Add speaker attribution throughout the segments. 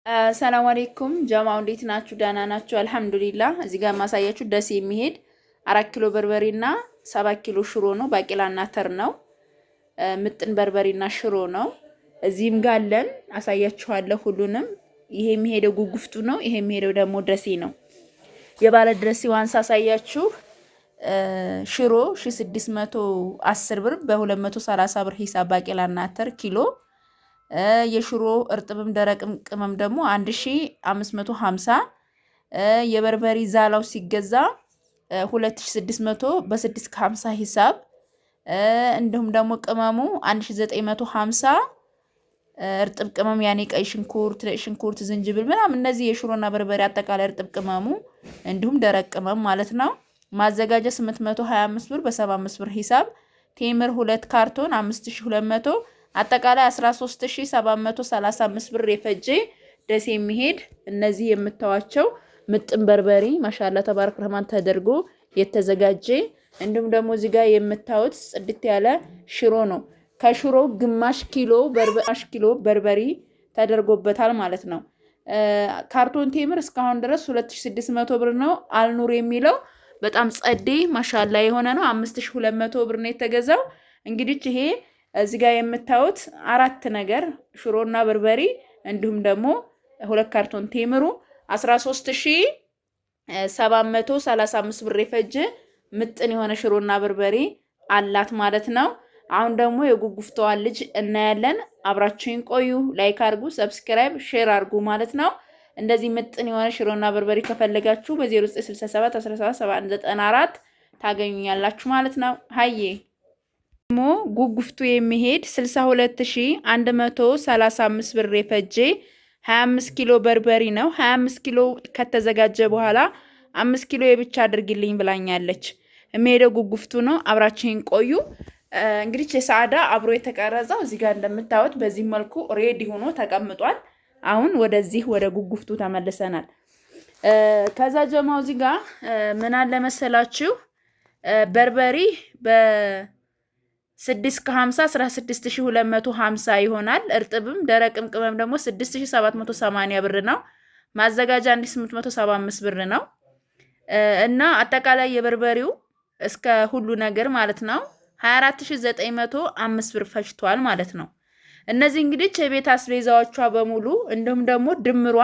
Speaker 1: ሰላም አለይኩም ጀማው እንዴት ናችሁ? ዳና ናችሁ? አልহামዱሊላህ። እዚህ ጋር ማሳያችሁ ደስ የሚሄድ 4 ኪሎ በርበሬና 7 ኪሎ ሽሮ ነው። ባቂላና ተር ነው። ምጥን በርበሬና ሽሮ ነው። እዚህም ጋር አለን አሳያችኋለሁ ሁሉንም። ይሄ የሚሄደው ጉጉፍቱ ነው። ይሄ የሚሄደው ደግሞ ደሴ ነው። የባለ ደሴዋን ሳሳያችሁ ሽሮ 1610 ብር በ230 ብር ሂሳብ ባቂላና ተር ኪሎ የሽሮ እርጥብም ደረቅም ቅመም ደግሞ 1550 የበርበሪ ዛላው ሲገዛ 2600 በ650 ሂሳብ እንዲሁም ደግሞ ቅመሙ 1950 እርጥብ ቅመም ያኔ ቀይ ሽንኩርት ዝንጅብል ምናምን እነዚህ የሽሮና በርበሬ አጠቃላይ እርጥብ ቅመሙ እንዲሁም ደረቅ ቅመም ማለት ነው። ማዘጋጃ 825 ብር በ75 ብር ሂሳብ ቴምር 2 ካርቶን 5200 አጠቃላይ 13735 ብር የፈጀ ደስ የሚሄድ እነዚህ የምታዋቸው ምጥን በርበሬ ማሻአላ ተባረክ ረህማን ተደርጎ የተዘጋጀ እንዲሁም ደግሞ እዚህ ጋር የምታዩት ጽድት ያለ ሽሮ ነው። ከሽሮ ግማሽ ኪሎ በርበሬ ተደርጎበታል ማለት ነው። ካርቶን ቴምር እስካሁን ድረስ 2600 ብር ነው። አልኑር የሚለው በጣም ጸዴ ማሻአላ የሆነ ነው። 5200 ብር ነው የተገዛው። እንግዲህ ይሄ እዚህ ጋር የምታዩት አራት ነገር ሽሮና በርበሬ እንዲሁም ደግሞ 2 ካርቶን ቴምሩ 13735 ብር የፈጀ ምጥን የሆነ ሽሮና በርበሬ አላት ማለት ነው። አሁን ደግሞ የጉጉፍቷን ልጅ እናያለን። አብራችሁን ቆዩ። ላይክ አድርጉ፣ ሰብስክራይብ፣ ሼር አድርጉ ማለት ነው። እንደዚህ ምጥን የሆነ ሽሮና በርበሬ ከፈለጋችሁ በ0967 177194 ታገኙኛላችሁ ማለት ነው። ሃዬ ደግሞ ጉጉፍቱ የሚሄድ 62135 ብር የፈጀ 25 ኪሎ በርበሬ ነው። 25 ኪሎ ከተዘጋጀ በኋላ 5 ኪሎ የብቻ አድርግልኝ ብላኛለች። የሚሄደው ጉጉፍቱ ነው። አብራችሁን ቆዩ። እንግዲህ የሰዓዳ አብሮ የተቀረጸው እዚህ ጋር እንደምታዩት በዚህ መልኩ ሬዲ ሆኖ ተቀምጧል። አሁን ወደ ጉጉፍቱ ተመልሰናል። ከዛ ጀማው እዚህ ጋር ምን አለ መሰላችሁ በርበሬ በ650 16250 ይሆናል። እርጥብም ደረቅም ቅመም ደግሞ 6780 ብር ነው። ማዘጋጃ 1875 ብር ነው እና አጠቃላይ የበርበሬው እስከ ሁሉ ነገር ማለት ነው 24905 ብር ፈጅቷል ማለት ነው። እነዚህ እንግዲህ የቤት አስቤዛዎቿ በሙሉ እንዲሁም ደግሞ ድምሯ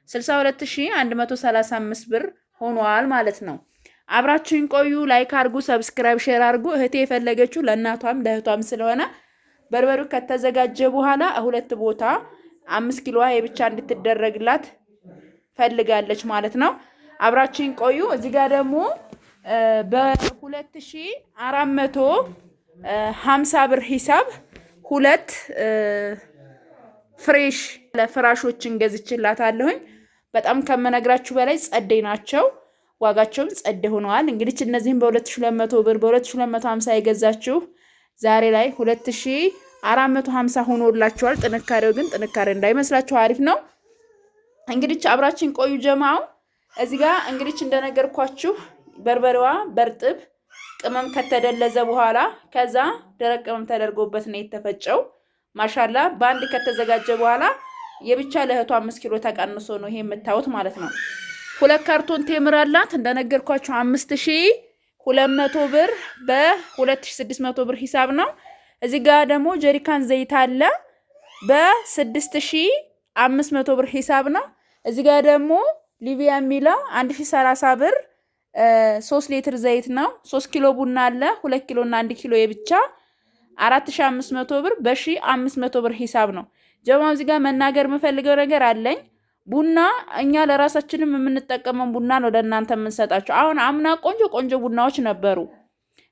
Speaker 1: 62135 ብር ሆኗል ማለት ነው። አብራችሁን ቆዩ። ላይክ አድርጉ፣ ሰብስክራይብ፣ ሼር አድርጉ። እህቴ የፈለገችው ለእናቷም ለእህቷም ስለሆነ በርበሬው ከተዘጋጀ በኋላ ሁለት ቦታ 5 ኪሎ የብቻ እንድትደረግላት ፈልጋለች ማለት ነው። አብራችሁን ቆዩ። እዚህ ጋር ደግሞ በ2450 ብር ሂሳብ ሁለት ፍሬሽ ለፍራሾችን ገዝችላታለሁኝ። በጣም ከመነግራችሁ በላይ ጸደይ ናቸው። ዋጋቸውም ጸደይ ሆነዋል። እንግዲህ እነዚህም በ2200 ብር በ2250 የገዛችሁ ዛሬ ላይ 2450 ሆኖላችኋል። ጥንካሬው ግን ጥንካሬ እንዳይመስላችሁ አሪፍ ነው። እንግዲህ አብራችን ቆዩ ጀማው። እዚህ ጋር እንግዲህ እንደነገርኳችሁ በርበሬዋ በርጥብ ቅመም ከተደለዘ በኋላ ከዛ ደረቅ ቅመም ተደርጎበት ነው የተፈጨው። ማሻላ ባንድ ከተዘጋጀ በኋላ የብቻ ለእህቷ 5 ኪሎ ተቀንሶ ነው ይሄ የምታዩት ማለት ነው። 2 ካርቶን ቴምር አላት እንደነገርኳችሁ 5200 ብር በ2600 ብር ሂሳብ ነው። እዚህ ጋር ደግሞ ጀሪካን ዘይት አለ በ6500 ብር ሂሳብ ነው። እዚህ ጋር ደግሞ ሊቢያ የሚለው 1030 ብር 3 ሊትር ዘይት ነው። 3 ኪሎ ቡና አለ 2 ኪሎ እና 1 ኪሎ የብቻ 4500 ብር በ1500 ብር ሂሳብ ነው። ጀማው እዚህ ጋር መናገር የምፈልገው ነገር አለኝ። ቡና እኛ ለራሳችንም የምንጠቀመው ቡና ነው ለእናንተ የምንሰጣቸው። አሁን አምና ቆንጆ ቡናዎች ነበሩ።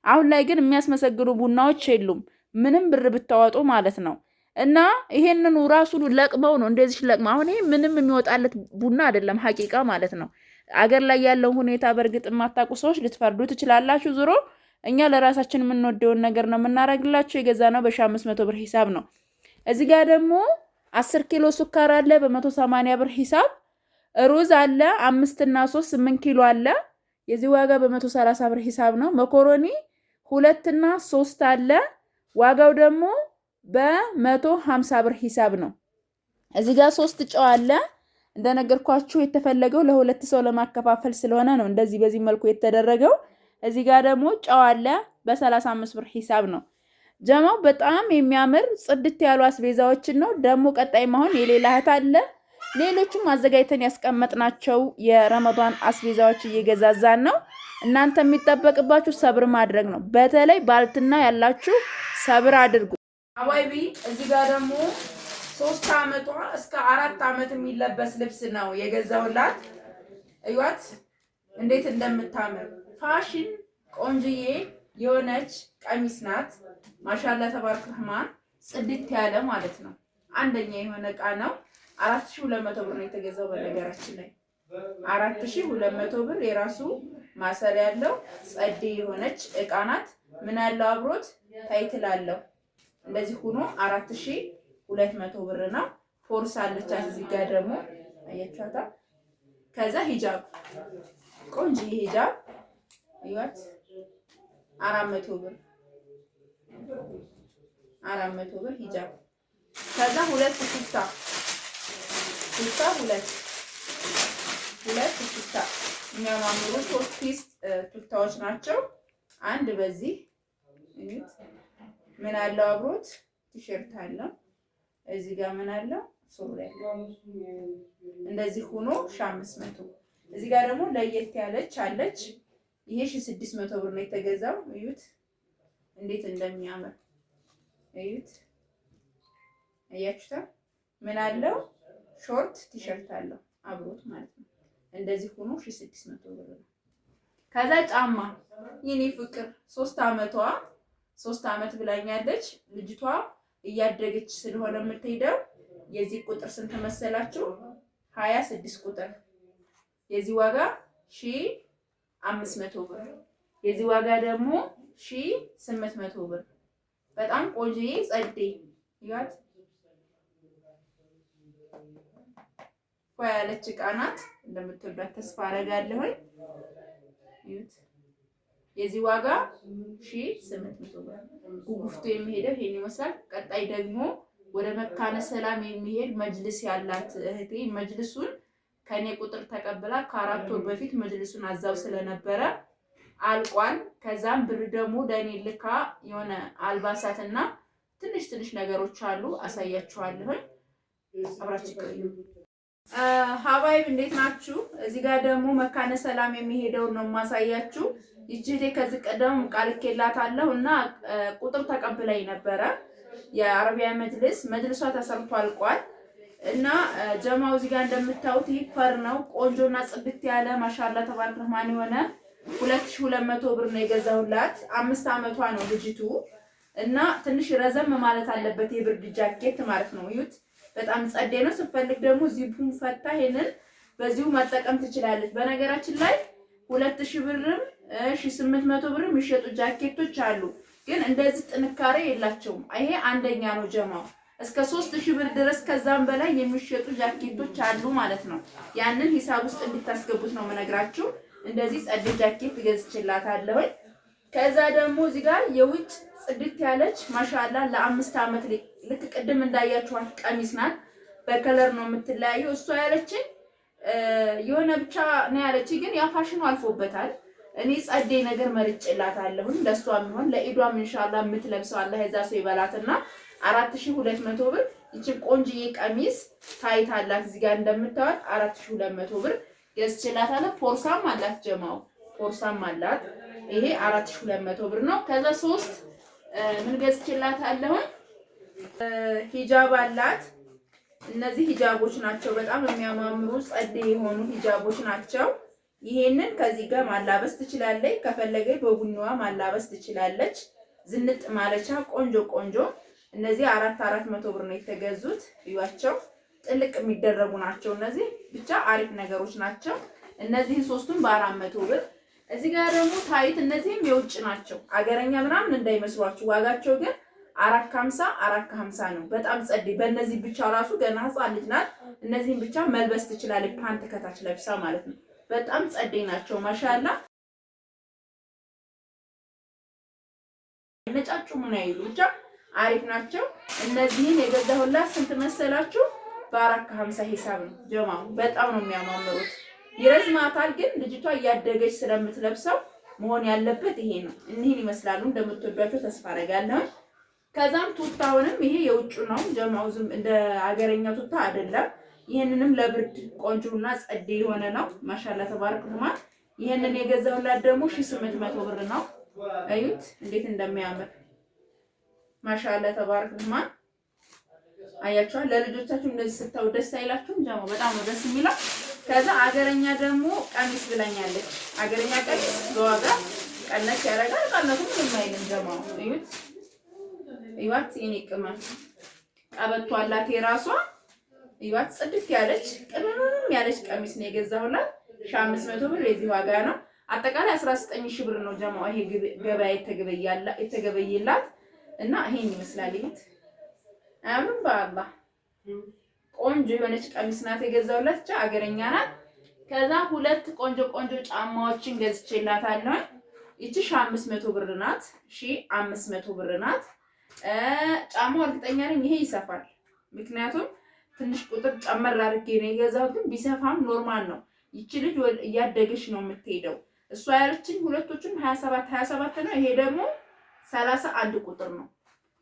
Speaker 1: አሁን ላይ ግን የሚያስመሰግኑ ቡናዎች የሉም፣ ምንም ብር ብታወጡ ማለት ነው። እና ይሄንን ራሱ ለቅመው ነው እንደዚህ ለቅመው። አሁን ይሄ ምንም የሚወጣለት ቡና አይደለም ሐቂቃ ማለት ነው። አገር ላይ ያለው ሁኔታ በእርግጥ የማታውቁ ሰዎች ልትፈርዱ ትችላላችሁ። ዙሮ እኛ ለራሳችን የምንወደውን ነገር ነው የምናረግላችሁ። የገዛነው በ1500 ብር ሂሳብ ነው። እዚህ ጋር ደግሞ 10 ኪሎ ሱካር አለ በ180 ብር ሂሳብ። ሩዝ አለ 5 እና 3 8 ኪሎ አለ። የዚህ ዋጋ በ130 ብር ሂሳብ ነው። መኮሮኒ 2 እና 3 አለ። ዋጋው ደግሞ በ150 ብር ሂሳብ ነው። እዚህ ጋር 3 ጨው አለ እንደነገርኳችሁ የተፈለገው ለሁለት ሰው ለማከፋፈል ስለሆነ ነው እንደዚህ በዚህ መልኩ የተደረገው። እዚህ ጋር ደግሞ ጨው አለ በ35 ብር ሂሳብ ነው። ጀማው በጣም የሚያምር ጽድት ያሉ አስቤዛዎችን ነው። ደግሞ ቀጣይ ማሆን የሌላ እህት አለ ሌሎችም አዘጋጅተን ያስቀመጥናቸው የረመዳን አስቤዛዎች እየገዛዛን ነው። እናንተ የሚጠበቅባችሁ ሰብር ማድረግ ነው። በተለይ ባልትና ያላችሁ ሰብር አድርጉ። አባይቢ እዚህ ጋር ደግሞ 3 አመቷ እስከ 4 አመት የሚለበስ ልብስ ነው የገዛውላት። እዩት እንዴት እንደምታምር ፋሽን ቆንጅዬ የሆነች ቀሚስ ናት። ማሻአላ ተባረክ ረህማን ጽድት ያለ ማለት ነው። አንደኛ የሆነ እቃ ነው። 4200 ብር ነው የተገዛው። በነገራችን ላይ 4200 ብር የራሱ ማሰሪያ ያለው ጸዴ የሆነች እቃ ናት። ምን ያለው አብሮት ታይትል አለው። እንደዚህ ሆኖ 4200 ብር ነው። ፎርስ አለቻት እዚህ ጋር ደግሞ አያቻታ። ከዛ ሂጃብ ቆንጆ ሂጃብ ይወት 400 ብር 400 ብር ሂጃብ። ከዛ ሁለት ቱታ የሚያማምሩ 3 ፒስ ቱታዎች ናቸው። አንድ በዚህ ምን አለው አብሮት ቲሸርት አለው። እዚህ ጋር ምን አለው ሱሪ አለው። እንደዚህ ሆኖ 1500። እዚህ ጋር ደግሞ ለየት ያለች አለች። ይሄ 1600 ብር ነው የተገዛው። እዩት እንዴት እንደሚያምር እዩት። አያችሁታ ምን አለው ሾርት ቲሸርት አለው አብሮት ማለት ነው። እንደዚህ ሆኖ 1600 ብር ነው። ከዛ ጫማ የኔ ፍቅር 3 አመት ብላኛለች ልጅቷ። እያደገች ስለሆነ የምትሄደው የዚህ ቁጥር ስንት መሰላችሁ? 26 ቁጥር። የዚህ ዋጋ 1500 ብር። የዚህ ዋጋ ደግሞ 1800 ብር። በጣም ቆንጆዬ ጸዴ ይዋት ያለች እቃ ናት። እንደምትወዳት ተስፋ አደርጋለሁ። ይሁት የዚህ ዋጋ 1800 ብር። ጉጉፍቱ የሚሄደው ይሄን ይመስላል። ቀጣይ ደግሞ ወደ መካነ ሰላም የሚሄድ መጅልስ ያላት እህቴ መጅልሱን ከኔ ቁጥር ተቀብላ ከ4 ወር በፊት መጅልሱን አዛው ስለነበረ አልቋል። ከዛም ብር ደግሞ ለኔ ልካ የሆነ አልባሳትና ትንሽ ነገሮች አሉ አሳያችኋለሁ። አብራችሁ ቆዩ። ሀባይብ እንዴት ናችሁ? እዚህ ጋር ደግሞ መካነ ሰላም የሚሄደው ነው ማሳያችሁ። ይቺ ከዚህ ቀደም ቃልኬላታለሁ እና ቁጥር ተቀብላይ ነበረ። የአረቢያ መጅልሷ ተሰርቶ አልቋል እና ጀማው እዚህ ጋር እንደምታዩት ይፈር ነው። ቆንጆና ጽድት ያለ ማሻአላ ተባረክ ረህማን የሆነ 2200 ብር ነው የገዛሁላት። 5 አመቷ ነው ልጅቱ እና ትንሽ ረዘም ማለት አለበት የብርድ ጃኬት ማለት ነው። እዩት በጣም ጸዴ ነው። ስትፈልግ ደግሞ ዚፑን ፈታ ይሄንን በዚሁ መጠቀም ትችላለች። በነገራችን ላይ 2000 ብርም 1800 ብርም የሚሸጡ ጃኬቶች አሉ፣ ግን እንደዚህ ጥንካሬ የላቸውም። ይሄ አንደኛ ነው ጀማው። እስከ 3000 ብር ድረስ ከዛም በላይ የሚሸጡ ጃኬቶች አሉ ማለት ነው። ያንን ሂሳብ ውስጥ እንድታስገቡት ነው መነግራችሁ። እንደዚህ ጸዴ ጃኬት ገዝቼላታለሁ። ከዛ ደግሞ እዚህ ጋር የውጭ ጽድት ያለች ማሻአላ ለ5 አመት ልክ ቅድም እንዳያችኋት ቀሚስ ናት። በከለር ነው የምትለያየው። እሷ ያለችን የሆነ ብቻ ነው ያለችኝ፣ ግን ያ ፋሽኑ አልፎበታል። እኔ ጸዴ ነገር መርጬላታለሁ ለሷ የሚሆን ለኢዷም ኢንሻአላህ የምትለብሰው አላህ የዛ ሰው ይበላትና 4200 ብር ይቺ ቆንጅዬ ቀሚስ ታይታላት እዚህ ጋር እንደምታዩት 4200 ብር ገዝቼላታለሁ። ፎርሳም አላት ጀማው ፎርሳም አላት። ይሄ 4200 ብር ነው። ከዛ 3 ምን ገዝቼላታለሁ ሂጃብ አላት። እነዚህ ሂጃቦች ናቸው። በጣም የሚያማምሩ ጸዴ የሆኑ ሂጃቦች ናቸው። ይሄንን ከዚህ ጋር ማላበስ ትችላለች። ከፈለገች በቡኒዋ ማላበስ ትችላለች። ዝንጥ ማለቻ ቆንጆ እነዚህ 400 ብር ነው የተገዙት። እዩዋቸው ጥልቅ የሚደረጉ ናቸው። እነዚህ ብቻ አሪፍ ነገሮች ናቸው። እነዚህ ሶስቱም በ400 ብር። እዚህ ጋር ደግሞ ታይት እነዚህም የውጭ ናቸው። አገረኛ ምናምን እንዳይመስሏችሁ። ዋጋቸው ግን 450 ነው። በጣም ጸዴ። በእነዚህ ብቻ ራሱ ገና ህፃን ልጅ ናት። እነዚህም ብቻ መልበስ ትችላለች። ፓንት ከታች ለብሳ ማለት ነው። በጣም ጸዴ ናቸው። ማሻአላ ነጫጩ ምን አይሉ ብቻ አሪፍ ናቸው። እነዚህን የገዛሁላት ስንት መሰላችሁ? በ450 ሂሳብ ነው ጀማው። በጣም ነው የሚያማምሩት። ይረዝማታል ግን ልጅቷ እያደገች ስለምትለብሰው መሆን ያለበት ይሄ ነው። እኒህን ይመስላሉ። እንደምትወዷቸው ተስፋ አደርጋለሁ። ከዛም ቱታውንም ይሄ የውጭ ነው ጀማው፣ ዝም እንደ አገረኛ ቱታ አይደለም። ይሄንንም ለብርድ ቆንጆና ጸዴ የሆነ ነው። ማሻአላ ተባረክ ረህማን። ይሄንን የገዛሁላት ደግሞ 1800 ብር ነው። አዩት እንዴት እንደሚያምር ማሻአላ ተባረክ ረህማን። አያችኋል። ለልጆቻችሁ እንደዚህ ስታው ደስ አይላችሁም? ጀማው በጣም ነው ደስ የሚለው። ከዛ አገረኛ ደግሞ ቀሚስ ብላኛለች። አገረኛ ቀሚስ በዋጋ ቀነስ ያደርጋል። ቀነሱ ምንም አይልም ጀማው። እዩት ይዋት የኔ ቅመም ቀበቶ አላት የራሷ። ይዋት ጽድት ያለች ቅመም ያለች ቀሚስ ነው የገዛሁላት። 1500 ብር የዚህ ዋጋ ነው። አጠቃላይ 19000 ብር ነው ጀማው። ይሄ ገበያ የተገበየላት እና ይሄን ይመስላል። ይሄት አሁን በአላህ ቆንጆ የሆነች ቀሚስ ናት የገዛሁላት። ብቻ አገረኛ ናት። ከዛ ሁለት ቆንጆ ቆንጆ ጫማዎችን ገዝቼላታለሁ። ይቺ 1500 ብር ናት። 1500 ብር ናት። ጫማው እርግጠኛ ነኝ ይሄ ይሰፋል። ምክንያቱም ትንሽ ቁጥር ጨመር አድርጌ ነው የገዛሁት፣ ግን ቢሰፋም ኖርማል ነው። ይቺ ልጅ እያደገች ነው የምትሄደው። እሷ ያለችኝ ሁለቶቹም 27 ነው። ይሄ ደግሞ 31 ቁጥር ነው።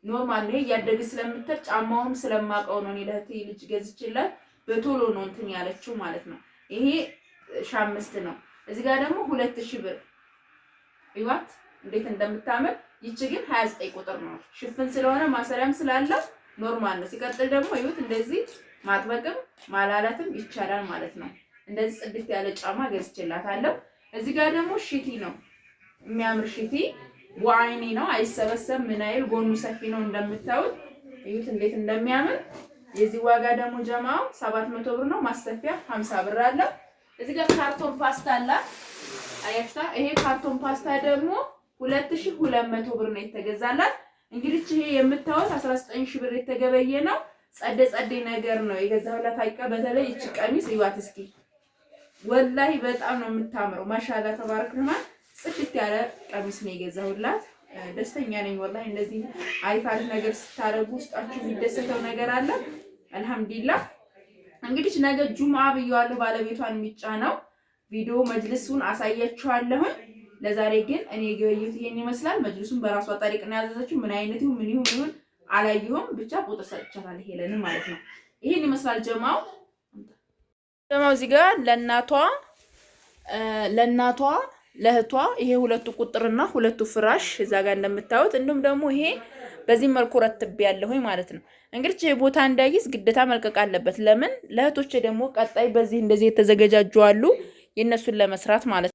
Speaker 1: ኖርማል ነው እያደገች ስለምትል ጫማውም ስለማቀው ነው እኔ ለእህቴ ልጅ ገዝቼላት በቶሎ ነው እንትን ያለችው ማለት ነው። ይሄ 5 ነው። እዚህ ጋር ደግሞ 2000 ብር ይዋት እንዴት እንደምታምር። ይቺ ግን 29 ቁጥር ነው። ሽፍን ስለሆነ ማሰሪያም ስላለው ኖርማል ነው። ሲቀጥል ደግሞ ይሁት እንደዚህ ማጥበቅም ማላላትም ይቻላል ማለት ነው። እንደዚህ ጽድት ያለ ጫማ ገዝቼላታለሁ። እዚህ ጋር ደግሞ ሽቲ ነው የሚያምር ሽቲ ዋይኒ ነው። አይሰበሰብ ምን አይል ጎኑ ሰፊ ነው እንደምታዩት። ይሁት እንዴት እንደሚያምር። የዚህ ዋጋ ደግሞ ጀማው 700 ብር ነው። ማሰፊያ 50 ብር አለው። እዚህ ጋር ካርቶን ፓስታ አለ አያችታ። ይሄ ካርቶን ፓስታ ደግሞ 2200 ብር ነው የተገዛላት። እንግዲህ ይሄ የምታዩት 19000 ብር የተገበየ ነው። ጸደ ነገር ነው የገዛሁላት። አይቀ በተለይ እቺ ቀሚስ ይዋት እስኪ ወላሂ በጣም ነው የምታምረው። ማሻአላ ተባረክ ረህማን። ጽድት ያለ ቀሚስ ነው የገዛሁላት። ደስተኛ ነኝ ወላሂ። እንደዚህ አሪፍ ነገር ስታረጉ ውስጣችሁ የሚደሰተው ነገር አለ። አልহামዱሊላህ። እንግዲህ ነገ ጁምአ ብየዋለሁ ባለቤቷን የሚጫነው ቪዲዮ መጅልሱን አሳያችኋለሁ። ለዛሬ ግን እኔ ገበዩት ይሄን ይመስላል። መጅልሱን በራሷ ጠሪቅ ነው ያዘዘችው። ምን አይነት ይሁን ምን ይሁን አላየሁም፣ ብቻ ቁጥር ሰጥቻታለሁ ሄለን ማለት ነው። ይሄን ይመስላል ጀማው። እዚህ ጋር ለእናቷ ለእህቷ ይሄ ሁለቱ ቁጥርና ሁለቱ ፍራሽ እዛ ጋር እንደምታዩት፣ እንዲሁም ደግሞ ይሄ በዚህ መልኩ ረትብ ያለሁኝ ማለት ነው። እንግዲህ ይሄ ቦታ እንዳይዝ ግዴታ መልቀቅ አለበት። ለምን ለእህቶቼ ደግሞ ቀጣይ በዚህ እንደዚህ የተዘገጃጁ አሉ የነሱን ለመስራት ማለት ነው።